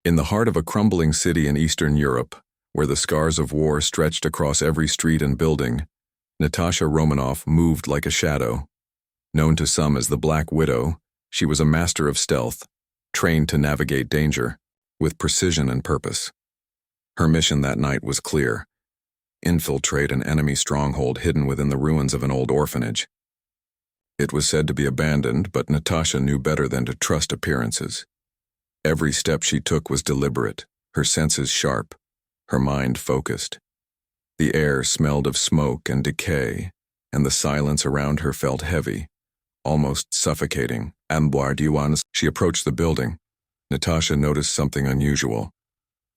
In the heart of a crumbling city in Eastern Europe, where the scars of war stretched across every street and building, Natasha Romanoff moved like a shadow. Known to some as the Black Widow, she was a master of stealth, trained to navigate danger, with precision and purpose. Her mission that night was clear: infiltrate an enemy stronghold hidden within the ruins of an old orphanage. It was said to be abandoned, but Natasha knew better than to trust appearances. Every step she took was deliberate, her senses sharp, her mind focused. The air smelled of smoke and decay, and the silence around her felt heavy, almost suffocating. As she approached the building, Natasha noticed something unusual.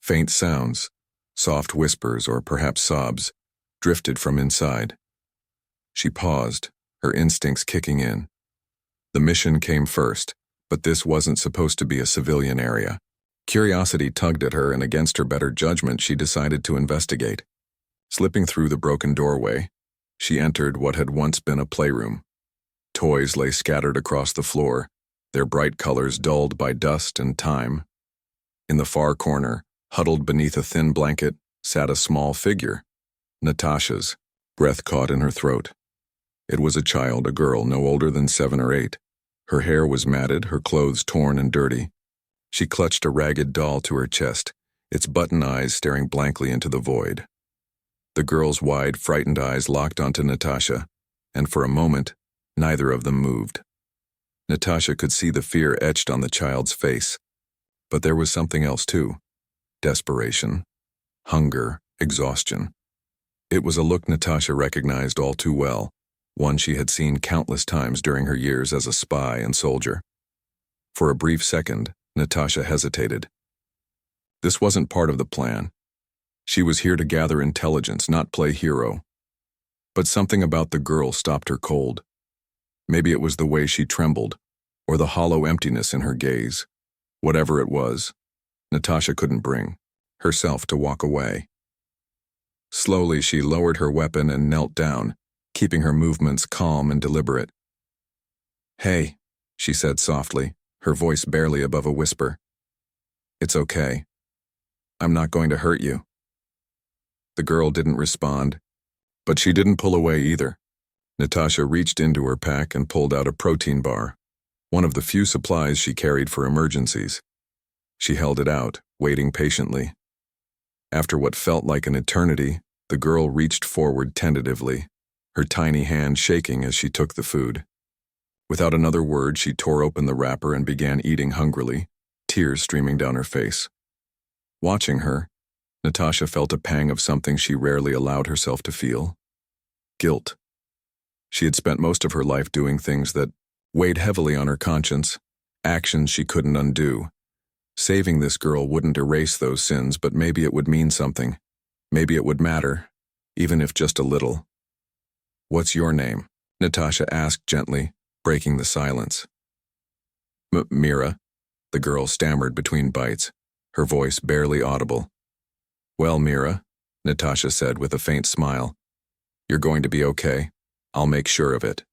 Faint sounds, soft whispers or perhaps sobs, drifted from inside. She paused, her instincts kicking in. The mission came first, but this wasn't supposed to be a civilian area. Curiosity tugged at her, and against her better judgment, she decided to investigate. Slipping through the broken doorway, she entered what had once been a playroom. Toys lay scattered across the floor, their bright colors dulled by dust and time. In the far corner, huddled beneath a thin blanket, sat a small figure, Natasha's, breath caught in her throat. It was a child, a girl no older than 7 or 8. Her hair was matted, her clothes torn and dirty. She clutched a ragged doll to her chest, its button eyes staring blankly into the void. The girl's wide, frightened eyes locked onto Natasha, and for a moment, neither of them moved. Natasha could see the fear etched on the child's face. But there was something else too: desperation, hunger, exhaustion. It was a look Natasha recognized all too well, one she had seen countless times during her years as a spy and soldier. For a brief second, Natasha hesitated. This wasn't part of the plan. She was here to gather intelligence, not play hero. But something about the girl stopped her cold. Maybe it was the way she trembled, or the hollow emptiness in her gaze. Whatever it was, Natasha couldn't bring herself to walk away. Slowly, she lowered her weapon and knelt down, keeping her movements calm and deliberate. "Hey," she said softly, her voice barely above a whisper. "It's okay. I'm not going to hurt you." The girl didn't respond, but she didn't pull away either. Natasha reached into her pack and pulled out a protein bar, one of the few supplies she carried for emergencies. She held it out, waiting patiently. After what felt like an eternity, the girl reached forward tentatively, her tiny hand shaking as she took the food. Without another word, she tore open the wrapper and began eating hungrily, tears streaming down her face. Watching her, Natasha felt a pang of something she rarely allowed herself to feel: guilt. She had spent most of her life doing things that weighed heavily on her conscience, actions she couldn't undo. Saving this girl wouldn't erase those sins, but maybe it would mean something. Maybe it would matter, even if just a little. "What's your name?" Natasha asked gently, breaking the silence. Mira," the girl stammered between bites, her voice barely audible. "Well, Mira," Natasha said with a faint smile, "you're going to be okay. I'll make sure of it."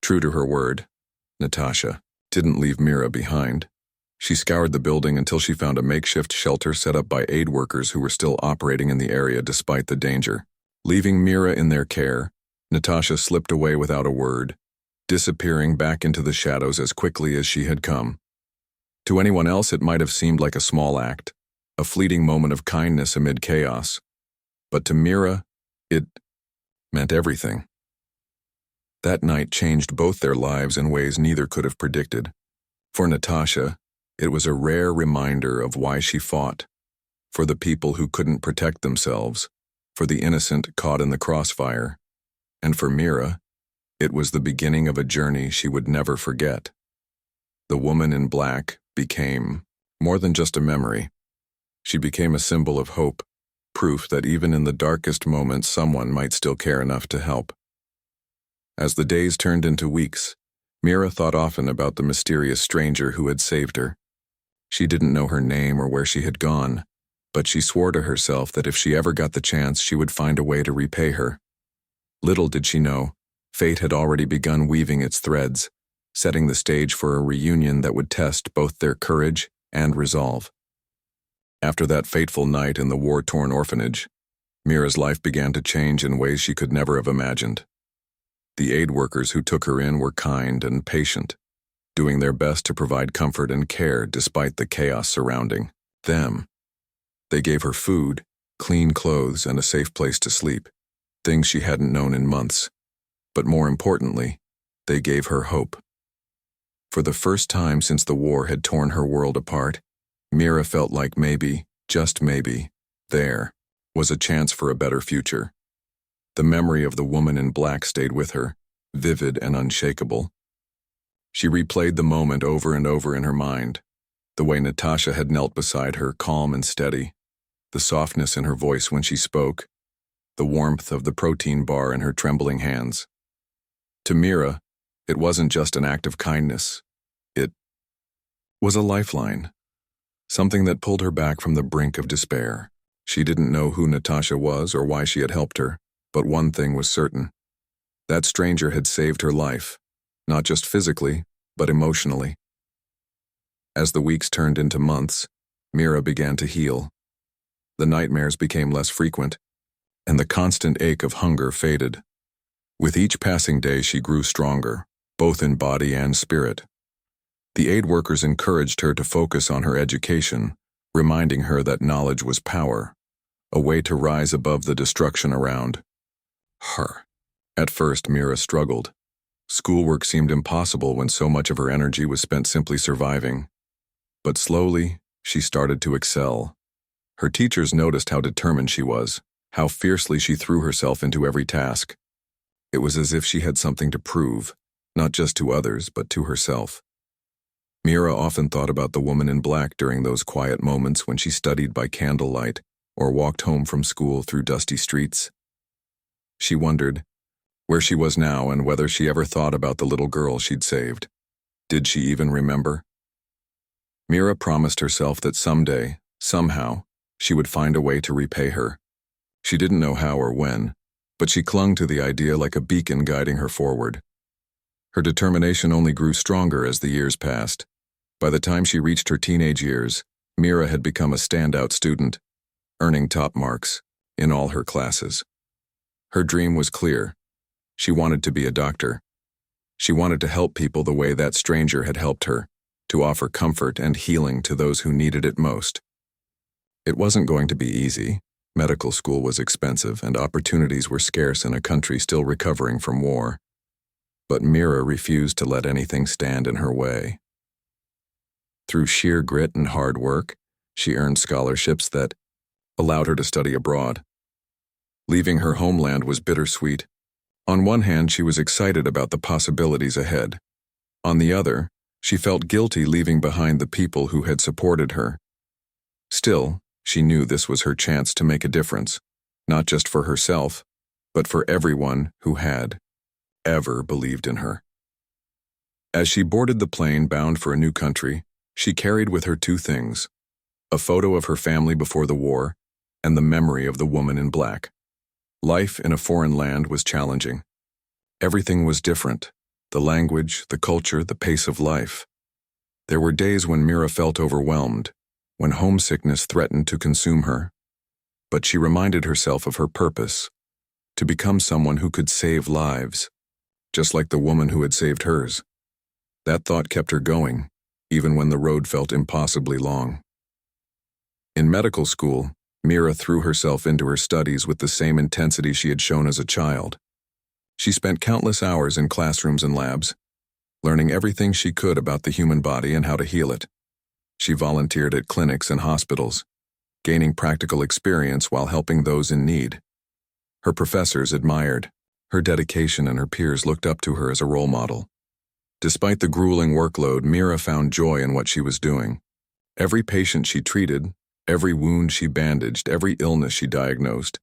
True to her word, Natasha didn't leave Mira behind. She scoured the building until she found a makeshift shelter set up by aid workers who were still operating in the area despite the danger. Leaving Mira in their care, Natasha slipped away without a word, disappearing back into the shadows as quickly as she had come. To anyone else, it might have seemed like a small act, a fleeting moment of kindness amid chaos. But to Mira, it meant everything. That night changed both their lives in ways neither could have predicted. For Natasha, it was a rare reminder of why she fought: for the people who couldn't protect themselves, for the innocent caught in the crossfire. And for Mira, it was the beginning of a journey she would never forget. The woman in black became more than just a memory. She became a symbol of hope, proof that even in the darkest moments someone might still care enough to help. As the days turned into weeks, Mira thought often about the mysterious stranger who had saved her. She didn't know her name or where she had gone, but she swore to herself that if she ever got the chance, she would find a way to repay her. Little did she know, fate had already begun weaving its threads, setting the stage for a reunion that would test both their courage and resolve. After that fateful night in the war-torn orphanage, Mira's life began to change in ways she could never have imagined. The aid workers who took her in were kind and patient, doing their best to provide comfort and care despite the chaos surrounding them. They gave her food, clean clothes, and a safe place to sleep, things she hadn't known in months. But more importantly, they gave her hope. For the first time since the war had torn her world apart, Mira felt like maybe, just maybe, there was a chance for a better future. The memory of the woman in black stayed with her, vivid and unshakable. She replayed the moment over and over in her mind, the way Natasha had knelt beside her, calm and steady, the softness in her voice when she spoke, the warmth of the protein bar in her trembling hands. To Mira, it wasn't just an act of kindness. It was a lifeline, something that pulled her back from the brink of despair. She didn't know who Natasha was or why she had helped her, but one thing was certain. That stranger had saved her life, not just physically, but emotionally. As the weeks turned into months, Mira began to heal. The nightmares became less frequent, and the constant ache of hunger faded. With each passing day, she grew stronger, both in body and spirit. The aid workers encouraged her to focus on her education, reminding her that knowledge was power, a way to rise above the destruction around her. At first, Mira struggled. Schoolwork seemed impossible when so much of her energy was spent simply surviving. But slowly, she started to excel. Her teachers noticed how determined she was, how fiercely she threw herself into every task. It was as if she had something to prove, not just to others, but to herself. Mira often thought about the woman in black during those quiet moments when she studied by candlelight or walked home from school through dusty streets. She wondered where she was now and whether she ever thought about the little girl she'd saved. Did she even remember? Mira promised herself that someday, somehow, she would find a way to repay her. She didn't know how or when, but she clung to the idea like a beacon guiding her forward. Her determination only grew stronger as the years passed. By the time she reached her teenage years, Mira had become a standout student, earning top marks in all her classes. Her dream was clear. She wanted to be a doctor. She wanted to help people the way that stranger had helped her, to offer comfort and healing to those who needed it most. It wasn't going to be easy. Medical school was expensive and opportunities were scarce in a country still recovering from war. But Mira refused to let anything stand in her way. Through sheer grit and hard work, she earned scholarships that allowed her to study abroad. Leaving her homeland was bittersweet. On one hand, she was excited about the possibilities ahead. On the other, she felt guilty leaving behind the people who had supported her. Still, she knew this was her chance to make a difference, not just for herself, but for everyone who had ever believed in her. As she boarded the plane bound for a new country, she carried with her two things: a photo of her family before the war and the memory of the woman in black. Life in a foreign land was challenging. Everything was different: the language, the culture, the pace of life. There were days when Mira felt overwhelmed, when homesickness threatened to consume her. But she reminded herself of her purpose: to become someone who could save lives, just like the woman who had saved hers. That thought kept her going, even when the road felt impossibly long. In medical school, Mira threw herself into her studies with the same intensity she had shown as a child. She spent countless hours in classrooms and labs, learning everything she could about the human body and how to heal it. She volunteered at clinics and hospitals, gaining practical experience while helping those in need. Her professors admired her dedication and her peers looked up to her as a role model. Despite the grueling workload, Mira found joy in what she was doing. Every patient she treated, every wound she bandaged, every illness she diagnosed,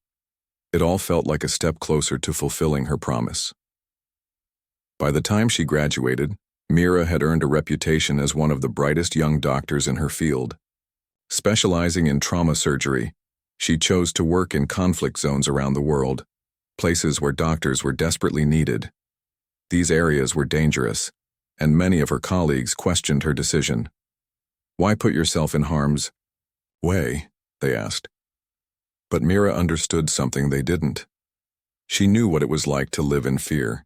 it all felt like a step closer to fulfilling her promise. By the time she graduated, Mira had earned a reputation as one of the brightest young doctors in her field. Specializing in trauma surgery, she chose to work in conflict zones around the world, places where doctors were desperately needed. These areas were dangerous, and many of her colleagues questioned her decision. Why put yourself in harm's way?" they asked. But Mira understood something they didn't. She knew what it was like to live in fear,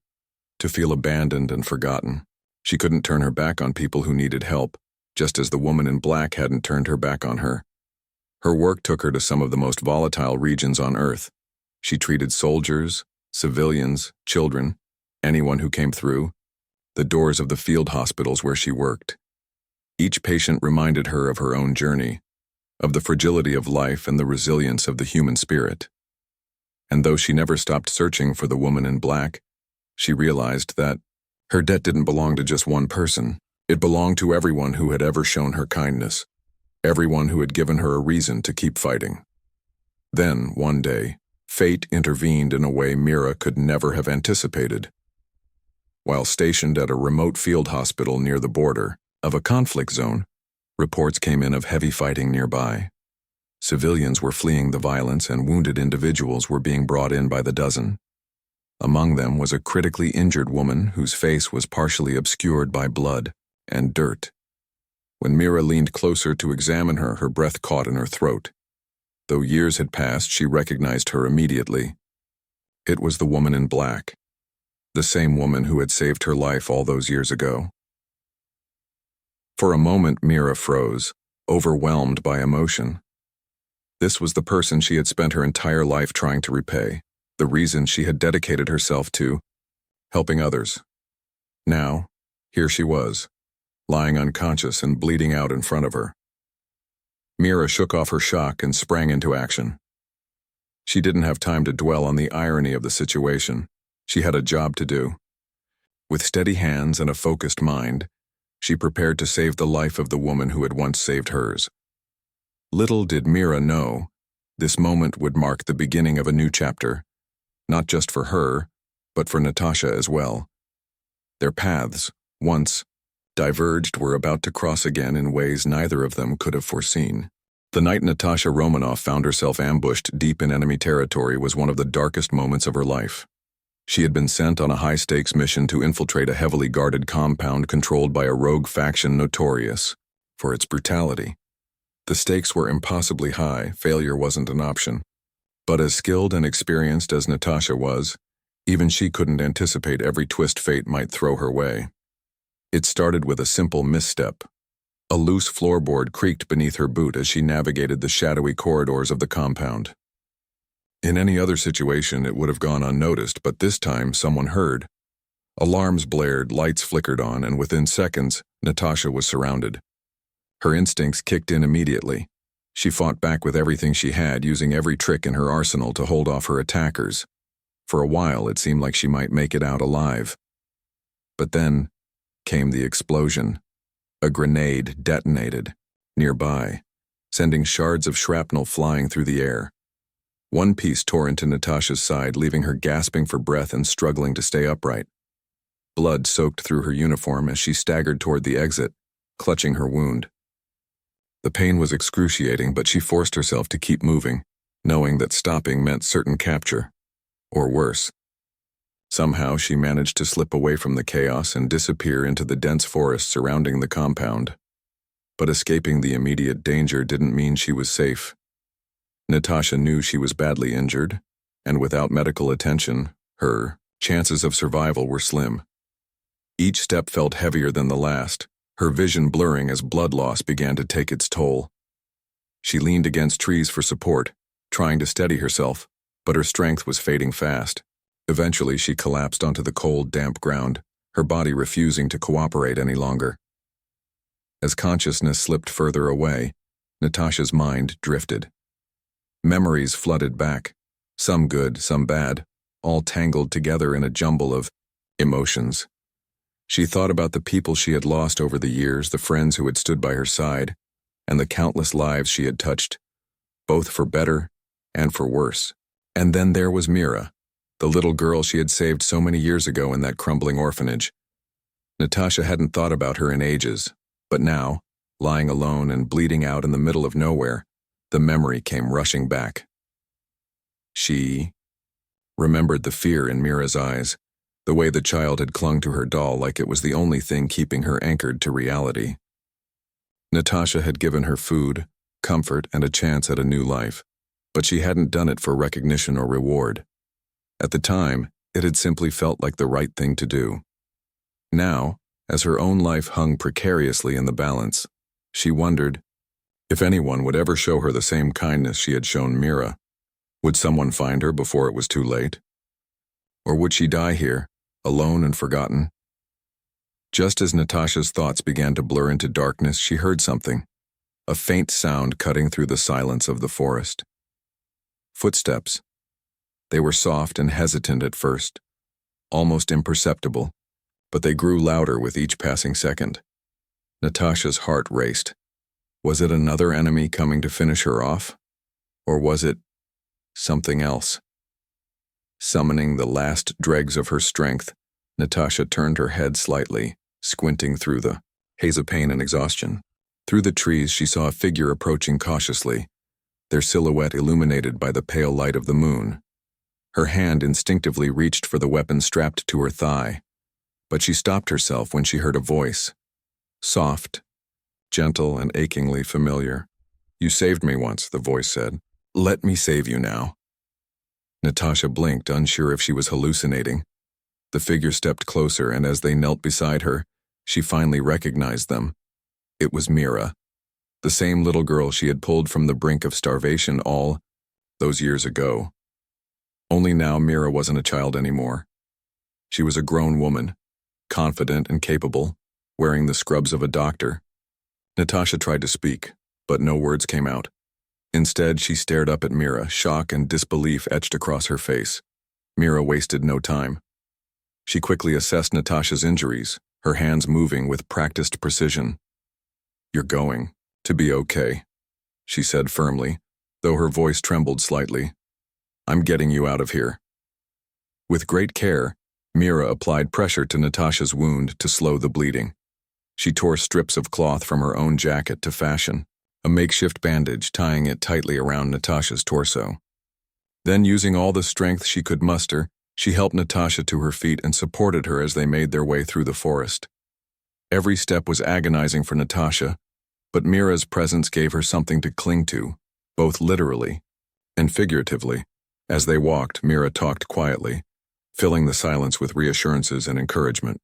to feel abandoned and forgotten. She couldn't turn her back on people who needed help, just as the woman in black hadn't turned her back on her. Her work took her to some of the most volatile regions on Earth. She treated soldiers, civilians, children, anyone who came through, the doors of the field hospitals where she worked. Each patient reminded her of her own journey, of the fragility of life and the resilience of the human spirit. And though she never stopped searching for the woman in black, she realized that her debt didn't belong to just one person. It belonged to everyone who had ever shown her kindness, everyone who had given her a reason to keep fighting. Then, one day, fate intervened in a way Mira could never have anticipated. While stationed at a remote field hospital near the border of a conflict zone, reports came in of heavy fighting nearby. Civilians were fleeing the violence and wounded individuals were being brought in by the dozen. Among them was a critically injured woman whose face was partially obscured by blood and dirt. When Mira leaned closer to examine her, her breath caught in her throat. Though years had passed, she recognized her immediately. It was the woman in black, the same woman who had saved her life all those years ago. For a moment, Mira froze, overwhelmed by emotion. This was the person she had spent her entire life trying to repay, the reason she had dedicated herself to helping others. Now, here she was, lying unconscious and bleeding out in front of her. Mira shook off her shock and sprang into action. She didn't have time to dwell on the irony of the situation. She had a job to do. With steady hands and a focused mind, she prepared to save the life of the woman who had once saved hers. Little did Mira know, this moment would mark the beginning of a new chapter, not just for her, but for Natasha as well. Their paths, once diverged, were about to cross again in ways neither of them could have foreseen. The night Natasha Romanoff found herself ambushed deep in enemy territory was one of the darkest moments of her life. She had been sent on a high-stakes mission to infiltrate a heavily guarded compound controlled by a rogue faction notorious for its brutality. The stakes were impossibly high, failure wasn't an option. But as skilled and experienced as Natasha was, even she couldn't anticipate every twist fate might throw her way. It started with a simple misstep. A loose floorboard creaked beneath her boot as she navigated the shadowy corridors of the compound. In any other situation, it would have gone unnoticed, but this time someone heard. Alarms blared, lights flickered on, and within seconds, Natasha was surrounded. Her instincts kicked in immediately. She fought back with everything she had, using every trick in her arsenal to hold off her attackers. For a while, it seemed like she might make it out alive. But then came the explosion. A grenade detonated nearby, sending shards of shrapnel flying through the air. One piece tore into Natasha's side, leaving her gasping for breath and struggling to stay upright. Blood soaked through her uniform as she staggered toward the exit, clutching her wound. The pain was excruciating, but she forced herself to keep moving, knowing that stopping meant certain capture, or worse. Somehow she managed to slip away from the chaos and disappear into the dense forest surrounding the compound. But escaping the immediate danger didn't mean she was safe. Natasha knew she was badly injured, and without medical attention, her chances of survival were slim. Each step felt heavier than the last, her vision blurring as blood loss began to take its toll. She leaned against trees for support, trying to steady herself, but her strength was fading fast. Eventually, she collapsed onto the cold, damp ground, her body refusing to cooperate any longer. As consciousness slipped further away, Natasha's mind drifted. Memories flooded back, some good, some bad, all tangled together in a jumble of emotions. She thought about the people she had lost over the years, the friends who had stood by her side, and the countless lives she had touched, both for better and for worse. And then there was Mira, the little girl she had saved so many years ago in that crumbling orphanage. Natasha hadn't thought about her in ages, but now, lying alone and bleeding out in the middle of nowhere, the memory came rushing back. She remembered the fear in Mira's eyes, the way the child had clung to her doll like it was the only thing keeping her anchored to reality. Natasha had given her food, comfort, and a chance at a new life, but she hadn't done it for recognition or reward. At the time, it had simply felt like the right thing to do. Now, as her own life hung precariously in the balance, she wondered if anyone would ever show her the same kindness she had shown Mira. Would someone find her before it was too late? Or would she die here, alone and forgotten? Just as Natasha's thoughts began to blur into darkness, she heard something, a faint sound cutting through the silence of the forest. Footsteps. They were soft and hesitant at first, almost imperceptible, but they grew louder with each passing second. Natasha's heart raced. Was it another enemy coming to finish her off? Or was it something else? Summoning the last dregs of her strength, Natasha turned her head slightly, squinting through the haze of pain and exhaustion. Through the trees, she saw a figure approaching cautiously, their silhouette illuminated by the pale light of the moon. Her hand instinctively reached for the weapon strapped to her thigh, but she stopped herself when she heard a voice. Soft, gentle, and achingly familiar. "You saved me once," the voice said. "Let me save you now." Natasha blinked, unsure if she was hallucinating. The figure stepped closer, and as they knelt beside her, she finally recognized them. It was Mira, the same little girl she had pulled from the brink of starvation all those years ago. Only now Mira wasn't a child anymore. She was a grown woman, confident and capable, wearing the scrubs of a doctor. Natasha tried to speak, but no words came out. Instead, she stared up at Mira, shock and disbelief etched across her face. Mira wasted no time. She quickly assessed Natasha's injuries, her hands moving with practiced precision. "You're going to be okay," she said firmly, though her voice trembled slightly. "I'm getting you out of here." With great care, Mira applied pressure to Natasha's wound to slow the bleeding. She tore strips of cloth from her own jacket to fashion a makeshift bandage, tying it tightly around Natasha's torso. Then, using all the strength she could muster, she helped Natasha to her feet and supported her as they made their way through the forest. Every step was agonizing for Natasha, but Mira's presence gave her something to cling to, both literally and figuratively. As they walked, Mira talked quietly, filling the silence with reassurances and encouragement.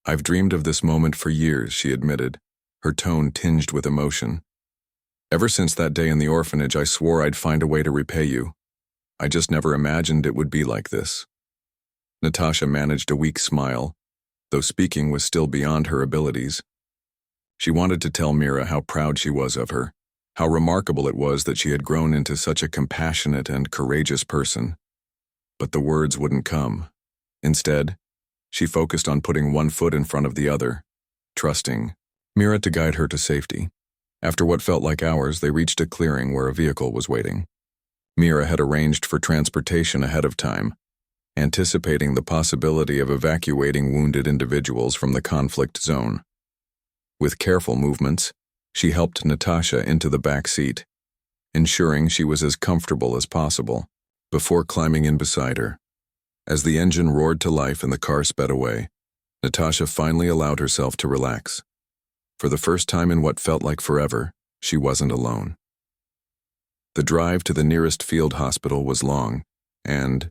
"I've dreamed of this moment for years," she admitted, her tone tinged with emotion. "Ever since that day in the orphanage, I swore I'd find a way to repay you. I just never imagined it would be like this." Natasha managed a weak smile, though speaking was still beyond her abilities. She wanted to tell Mira how proud she was of her, how remarkable it was that she had grown into such a compassionate and courageous person. But the words wouldn't come. Instead, she focused on putting one foot in front of the other, trusting Mira to guide her to safety. After what felt like hours, they reached a clearing where a vehicle was waiting. Mira had arranged for transportation ahead of time, anticipating the possibility of evacuating wounded individuals from the conflict zone. With careful movements, she helped Natasha into the back seat, ensuring she was as comfortable as possible, before climbing in beside her. As the engine roared to life and the car sped away, Natasha finally allowed herself to relax. For the first time in what felt like forever, she wasn't alone. The drive to the nearest field hospital was long and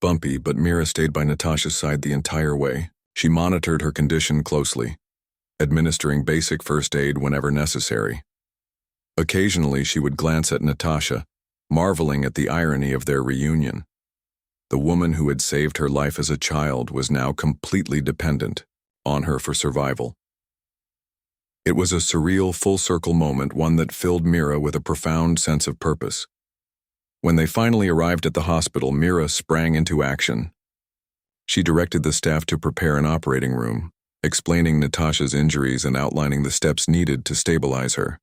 bumpy, but Mira stayed by Natasha's side the entire way. She monitored her condition closely, administering basic first aid whenever necessary. Occasionally, she would glance at Natasha, marveling at the irony of their reunion. The woman who had saved her life as a child was now completely dependent on her for survival. It was a surreal, full-circle moment, one that filled Mira with a profound sense of purpose. When they finally arrived at the hospital, Mira sprang into action. She directed the staff to prepare an operating room, explaining Natasha's injuries and outlining the steps needed to stabilize her.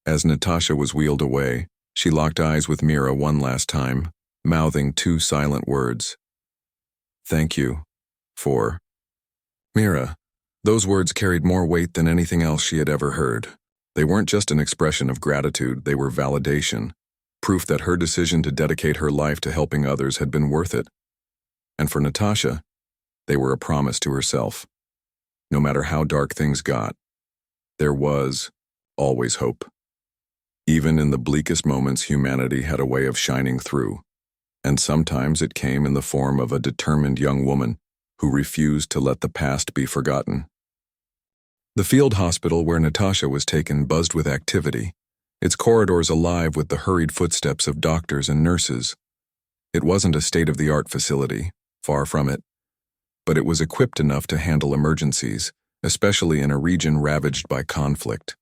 As Natasha was wheeled away, she locked eyes with Mira one last time, mouthing two silent words. "Thank you for..." Mira. Those words carried more weight than anything else she had ever heard. They weren't just an expression of gratitude, they were validation, proof that her decision to dedicate her life to helping others had been worth it. And for Natasha, they were a promise to herself. No matter how dark things got, there was always hope. Even in the bleakest moments, humanity had a way of shining through, and sometimes it came in the form of a determined young woman who refused to let the past be forgotten. The field hospital where Natasha was taken buzzed with activity, its corridors alive with the hurried footsteps of doctors and nurses. It wasn't a state-of-the-art facility, far from it, but it was equipped enough to handle emergencies, especially in a region ravaged by conflict.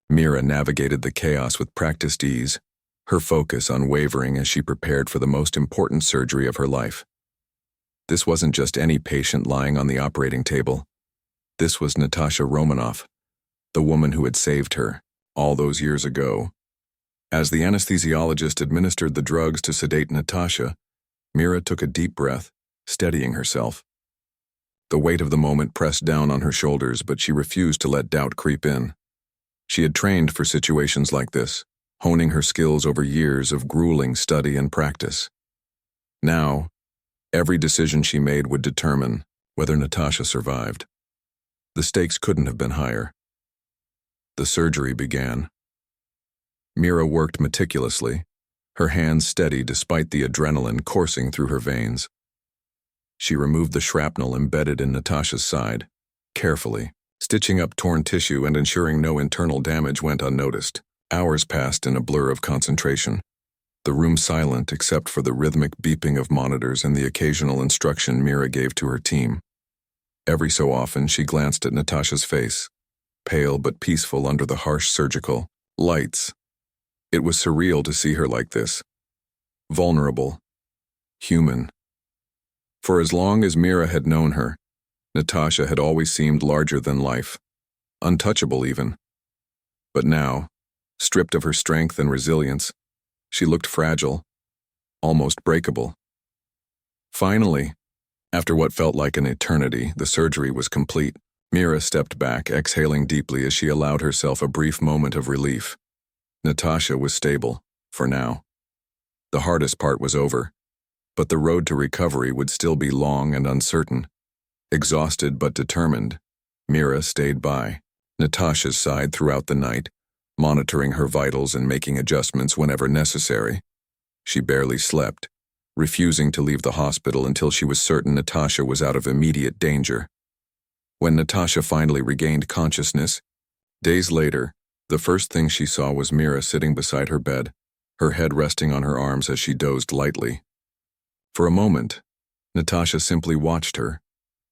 Mira navigated the chaos with practiced ease, her focus unwavering as she prepared for the most important surgery of her life. This wasn't just any patient lying on the operating table. This was Natasha Romanoff, the woman who had saved her all those years ago. As the anesthesiologist administered the drugs to sedate Natasha, Mira took a deep breath, steadying herself. The weight of the moment pressed down on her shoulders, but she refused to let doubt creep in. She had trained for situations like this, honing her skills over years of grueling study and practice. Now, every decision she made would determine whether Natasha survived. The stakes couldn't have been higher. The surgery began. Mira worked meticulously, her hands steady despite the adrenaline coursing through her veins. She removed the shrapnel embedded in Natasha's side, carefully, stitching up torn tissue and ensuring no internal damage went unnoticed. Hours passed in a blur of concentration, the room silent except for the rhythmic beeping of monitors and the occasional instruction Mira gave to her team. Every so often she glanced at Natasha's face, pale but peaceful under the harsh surgical lights. It was surreal to see her like this, vulnerable, human. For as long as Mira had known her, Natasha had always seemed larger than life, untouchable even. But now, stripped of her strength and resilience, she looked fragile, almost breakable. Finally, after what felt like an eternity, the surgery was complete. Mira stepped back, exhaling deeply as she allowed herself a brief moment of relief. Natasha was stable, for now. The hardest part was over, but the road to recovery would still be long and uncertain. Exhausted but determined, Mira stayed by Natasha's side throughout the night, monitoring her vitals and making adjustments whenever necessary. She barely slept, refusing to leave the hospital until she was certain Natasha was out of immediate danger. When Natasha finally regained consciousness, days later, the first thing she saw was Mira sitting beside her bed, her head resting on her arms as she dozed lightly. For a moment, Natasha simply watched her,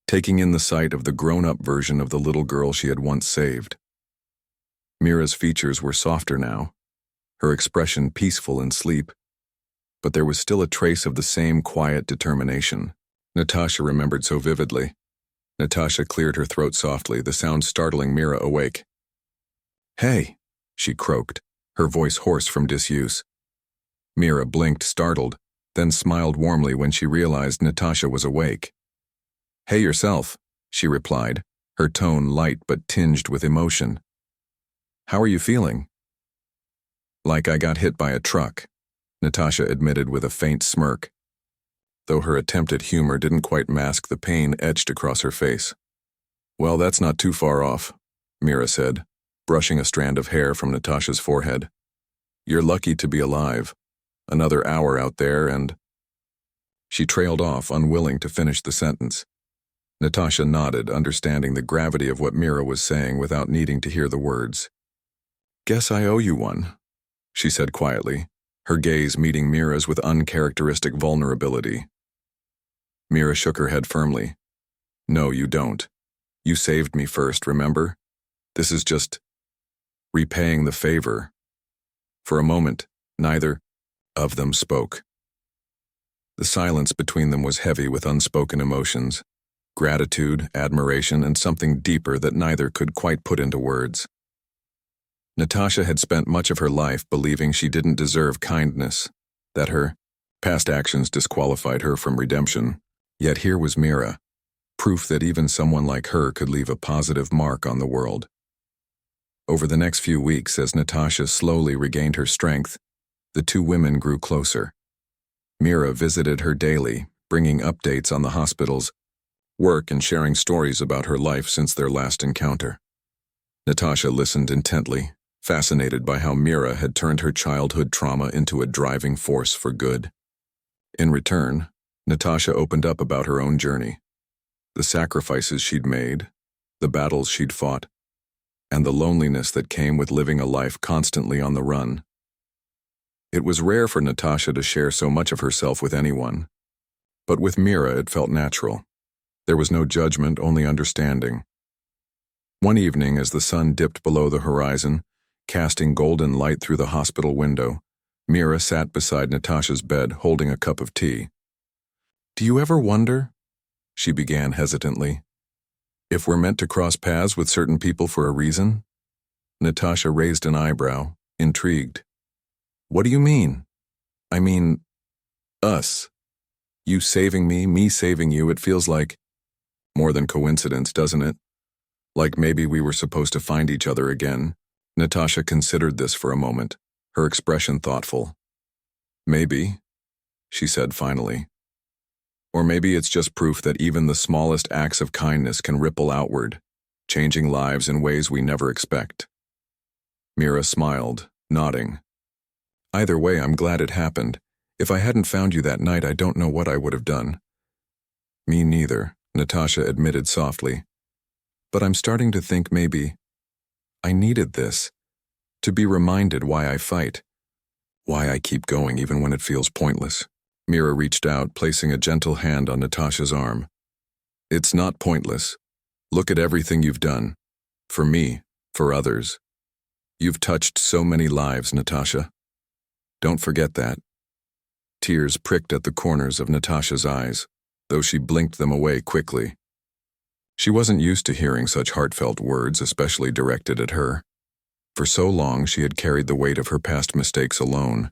taking in the sight of the grown-up version of the little girl she had once saved. Mira's features were softer now, her expression peaceful in sleep, but there was still a trace of the same quiet determination Natasha remembered so vividly. Natasha cleared her throat softly, the sound startling Mira awake. "Hey," she croaked, her voice hoarse from disuse. Mira blinked, startled, then smiled warmly when she realized Natasha was awake. "Hey yourself," she replied, her tone light but tinged with emotion. "How are you feeling?" "Like I got hit by a truck," Natasha admitted with a faint smirk, though her attempt at humor didn't quite mask the pain etched across her face. "Well, that's not too far off," Mira said, brushing a strand of hair from Natasha's forehead. "You're lucky to be alive. Another hour out there and—" She trailed off, unwilling to finish the sentence. Natasha nodded, understanding the gravity of what Mira was saying without needing to hear the words. "Guess I owe you one," she said quietly, her gaze meeting Mira's with uncharacteristic vulnerability. Mira shook her head firmly. "No, you don't. You saved me first, remember? This is just repaying the favor." For a moment, neither of them spoke. The silence between them was heavy with unspoken emotions, gratitude, admiration, and something deeper that neither could quite put into words. Natasha had spent much of her life believing she didn't deserve kindness, that her past actions disqualified her from redemption. Yet here was Mira, proof that even someone like her could leave a positive mark on the world. Over the next few weeks, as Natasha slowly regained her strength, the two women grew closer. Mira visited her daily, bringing updates on the hospital's work and sharing stories about her life since their last encounter. Natasha listened intently, fascinated by how Mira had turned her childhood trauma into a driving force for good. In return, Natasha opened up about her own journey, the sacrifices she'd made, the battles she'd fought, and the loneliness that came with living a life constantly on the run. It was rare for Natasha to share so much of herself with anyone, but with Mira it felt natural. There was no judgment, only understanding. One evening, as the sun dipped below the horizon, casting golden light through the hospital window, Mira sat beside Natasha's bed holding a cup of tea. "Do you ever wonder," she began hesitantly, "if we're meant to cross paths with certain people for a reason?" Natasha raised an eyebrow, intrigued. "What do you mean?" "I mean, us. You saving me saving you, it feels like more than coincidence, doesn't it? Like maybe we were supposed to find each other again." Natasha considered this for a moment, her expression thoughtful. "Maybe," she said finally. "Or maybe it's just proof that even the smallest acts of kindness can ripple outward, changing lives in ways we never expect." Mira smiled, nodding. "Either way, I'm glad it happened. If I hadn't found you that night, I don't know what I would have done." "Me neither," Natasha admitted softly. "But I'm starting to think maybe I needed this, to be reminded why I fight, why I keep going even when it feels pointless." Mira reached out, placing a gentle hand on Natasha's arm. "It's not pointless. Look at everything you've done. For me, for others. You've touched so many lives, Natasha. Don't forget that." Tears pricked at the corners of Natasha's eyes, though she blinked them away quickly. She wasn't used to hearing such heartfelt words, especially directed at her. For so long she had carried the weight of her past mistakes alone,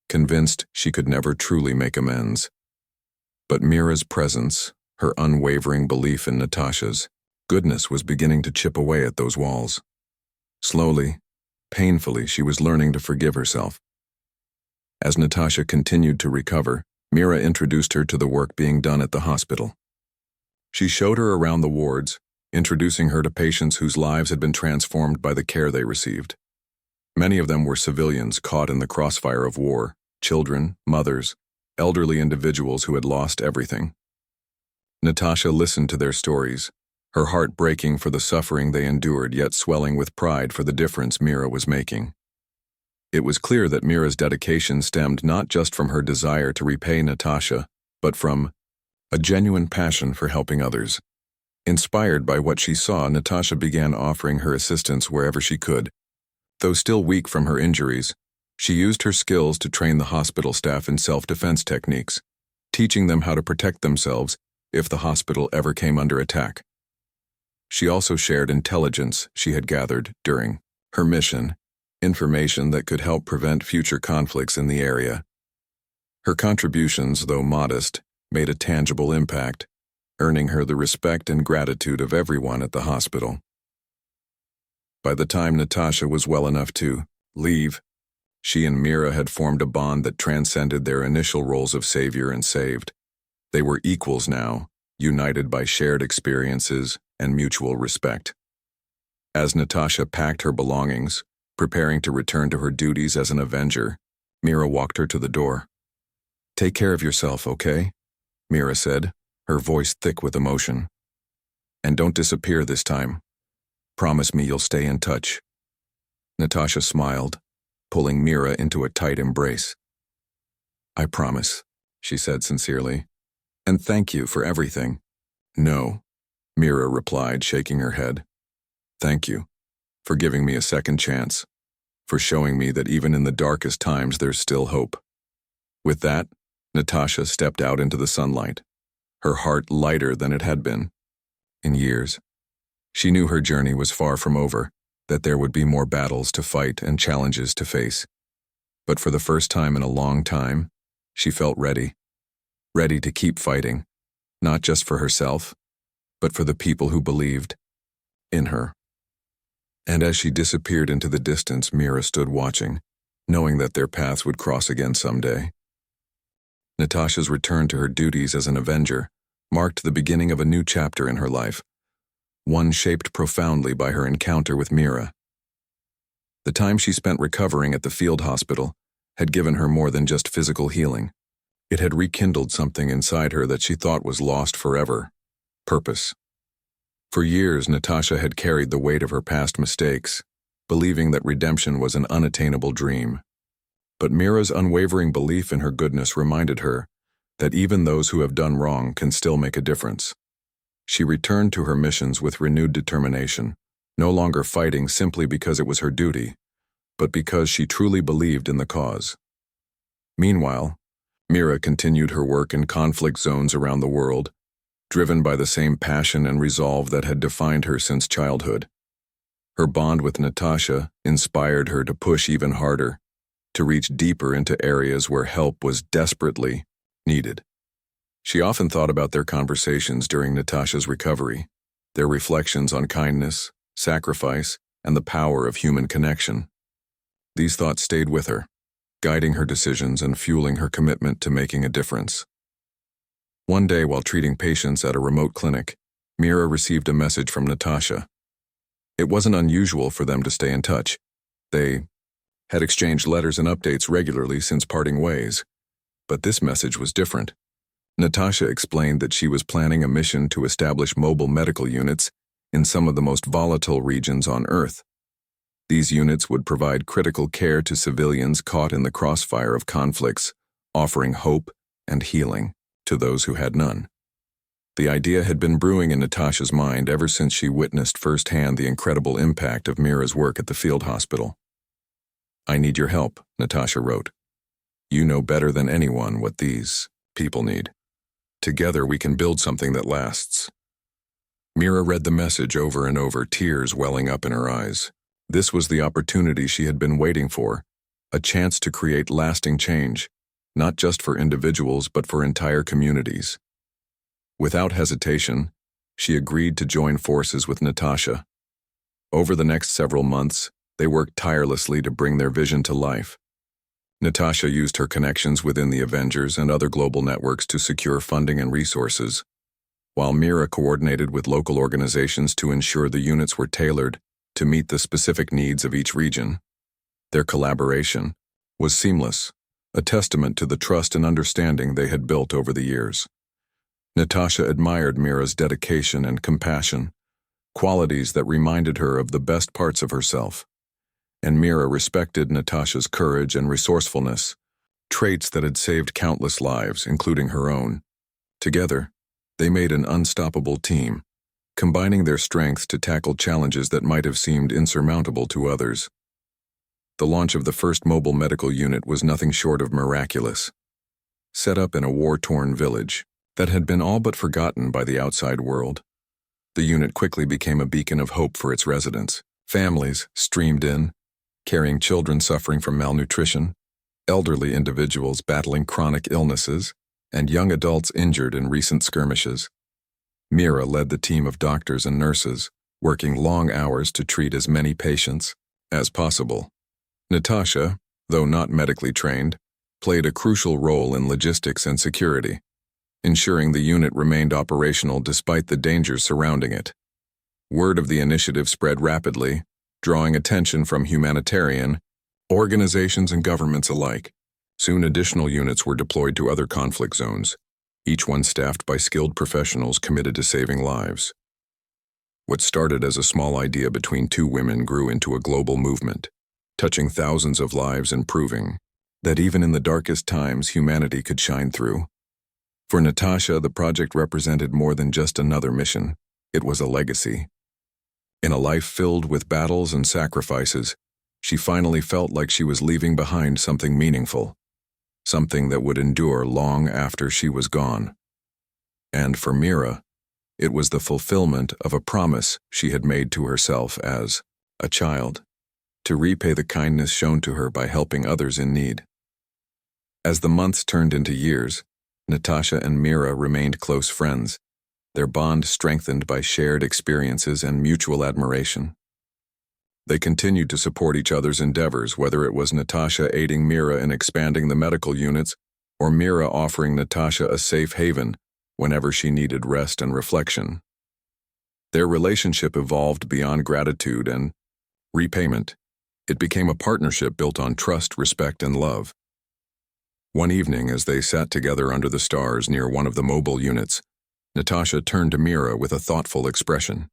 convinced she could never truly make amends. But Mira's presence, her unwavering belief in Natasha's goodness, was beginning to chip away at those walls. Slowly, painfully, she was learning to forgive herself. As Natasha continued to recover, Mira introduced her to the work being done at the hospital. She showed her around the wards, introducing her to patients whose lives had been transformed by the care they received. Many of them were civilians caught in the crossfire of war, children, mothers, elderly individuals who had lost everything. Natasha listened to their stories, her heart breaking for the suffering they endured, yet swelling with pride for the difference Mira was making. It was clear that Mira's dedication stemmed not just from her desire to repay Natasha, but from a genuine passion for helping others. Inspired by what she saw, Natasha began offering her assistance wherever she could. Though still weak from her injuries, she used her skills to train the hospital staff in self-defense techniques, teaching them how to protect themselves if the hospital ever came under attack. She also shared intelligence she had gathered during her mission, information that could help prevent future conflicts in the area. Her contributions, though modest, made a tangible impact, earning her the respect and gratitude of everyone at the hospital. By the time Natasha was well enough to leave, she and Mira had formed a bond that transcended their initial roles of savior and saved. They were equals now, united by shared experiences and mutual respect. As Natasha packed her belongings, preparing to return to her duties as an avenger, Mira walked her to the door. "Take care of yourself, okay?" Mira said, her voice thick with emotion. "And don't disappear this time. Promise me you'll stay in touch." Natasha smiled, pulling Mira into a tight embrace. "I promise," she said sincerely. "And thank you for everything." "No," Mira replied, shaking her head. "Thank you for giving me a second chance, for showing me that even in the darkest times there's still hope." With that, Natasha stepped out into the sunlight, her heart lighter than it had been in years. She knew her journey was far from over, that there would be more battles to fight and challenges to face. But for the first time in a long time, she felt ready to keep fighting, not just for herself, but for the people who believed in her. And as she disappeared into the distance, Mira stood watching, knowing that their paths would cross again someday. Natasha's return to her duties as an avenger marked the beginning of a new chapter in her life, one shaped profoundly by her encounter with Mira. The time she spent recovering at the field hospital had given her more than just physical healing. It had rekindled something inside her that she thought was lost forever: purpose. For years, Natasha had carried the weight of her past mistakes, believing that redemption was an unattainable dream. But Mira's unwavering belief in her goodness reminded her that even those who have done wrong can still make a difference. She returned to her missions with renewed determination, no longer fighting simply because it was her duty, but because she truly believed in the cause. Meanwhile, Mira continued her work in conflict zones around the world, driven by the same passion and resolve that had defined her since childhood. Her bond with Natasha inspired her to push even harder, to reach deeper into areas where help was desperately needed. She often thought about their conversations during Natasha's recovery, their reflections on kindness, sacrifice, and the power of human connection. These thoughts stayed with her, guiding her decisions and fueling her commitment to making a difference. One day, while treating patients at a remote clinic, Mira received a message from Natasha. It wasn't unusual for them to stay in touch. They had exchanged letters and updates regularly since parting ways. But this message was different. Natasha explained that she was planning a mission to establish mobile medical units in some of the most volatile regions on Earth. These units would provide critical care to civilians caught in the crossfire of conflicts, offering hope and healing to those who had none. The idea had been brewing in Natasha's mind ever since she witnessed firsthand the incredible impact of Mira's work at the field hospital. "I need your help," Natasha wrote. "You know better than anyone what these people need. Together we can build something that lasts." Mira read the message over and over, tears welling up in her eyes. This was the opportunity she had been waiting for, a chance to create lasting change, not just for individuals but for entire communities. Without hesitation, she agreed to join forces with Natasha. Over the next several months, they worked tirelessly to bring their vision to life. Natasha used her connections within the Avengers and other global networks to secure funding and resources, while Mira coordinated with local organizations to ensure the units were tailored to meet the specific needs of each region. Their collaboration was seamless, a testament to the trust and understanding they had built over the years. Natasha admired Mira's dedication and compassion, qualities that reminded her of the best parts of herself. And Mira respected Natasha's courage and resourcefulness, traits that had saved countless lives, including her own. Together, they made an unstoppable team, combining their strengths to tackle challenges that might have seemed insurmountable to others. The launch of the first mobile medical unit was nothing short of miraculous. Set up in a war-torn village that had been all but forgotten by the outside world, the unit quickly became a beacon of hope for its residents. Families streamed in, carrying children suffering from malnutrition, elderly individuals battling chronic illnesses, and young adults injured in recent skirmishes. Mira led the team of doctors and nurses, working long hours to treat as many patients as possible. Natasha, though not medically trained, played a crucial role in logistics and security, ensuring the unit remained operational despite the dangers surrounding it. Word of the initiative spread rapidly, drawing attention from humanitarian organizations and governments alike. Soon additional units were deployed to other conflict zones, each one staffed by skilled professionals committed to saving lives. What started as a small idea between two women grew into a global movement, touching thousands of lives and proving that even in the darkest times humanity could shine through. For Natasha, the project represented more than just another mission. It was a legacy. In a life filled with battles and sacrifices, she finally felt like she was leaving behind something meaningful, something that would endure long after she was gone. And for Mira, it was the fulfillment of a promise she had made to herself as a child, to repay the kindness shown to her by helping others in need. As the months turned into years, Natasha and Mira remained close friends, their bond strengthened by shared experiences and mutual admiration. They continued to support each other's endeavors, whether it was Natasha aiding Mira in expanding the medical units or Mira offering Natasha a safe haven whenever she needed rest and reflection. Their relationship evolved beyond gratitude and repayment. It became a partnership built on trust, respect, and love. One evening, as they sat together under the stars near one of the mobile units, Natasha turned to Mira with a thoughtful expression.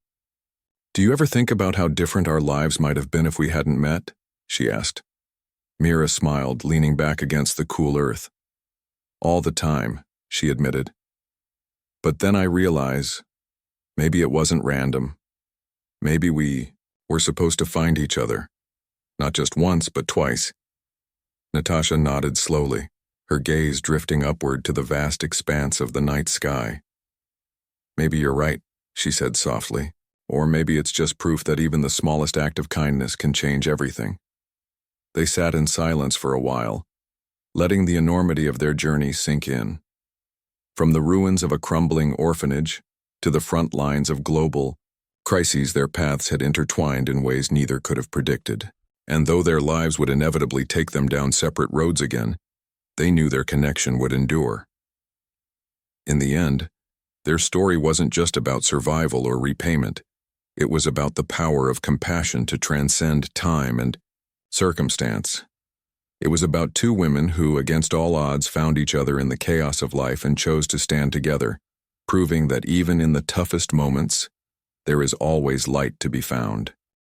"Do you ever think about how different our lives might have been if we hadn't met?" she asked. Mira smiled, leaning back against the cool earth. "All the time," she admitted. "But then I realize, maybe it wasn't random. Maybe we were supposed to find each other. Not just once, but twice." Natasha nodded slowly, her gaze drifting upward to the vast expanse of the night sky. "Maybe you're right," she said softly. "Or maybe it's just proof that even the smallest act of kindness can change everything." They sat in silence for a while, letting the enormity of their journey sink in. From the ruins of a crumbling orphanage to the front lines of global crises, their paths had intertwined in ways neither could have predicted. And though their lives would inevitably take them down separate roads again, they knew their connection would endure. In the end, their story wasn't just about survival or repayment. It was about the power of compassion to transcend time and circumstance. It was about two women who, against all odds, found each other in the chaos of life and chose to stand together, proving that even in the toughest moments, there is always light to be found.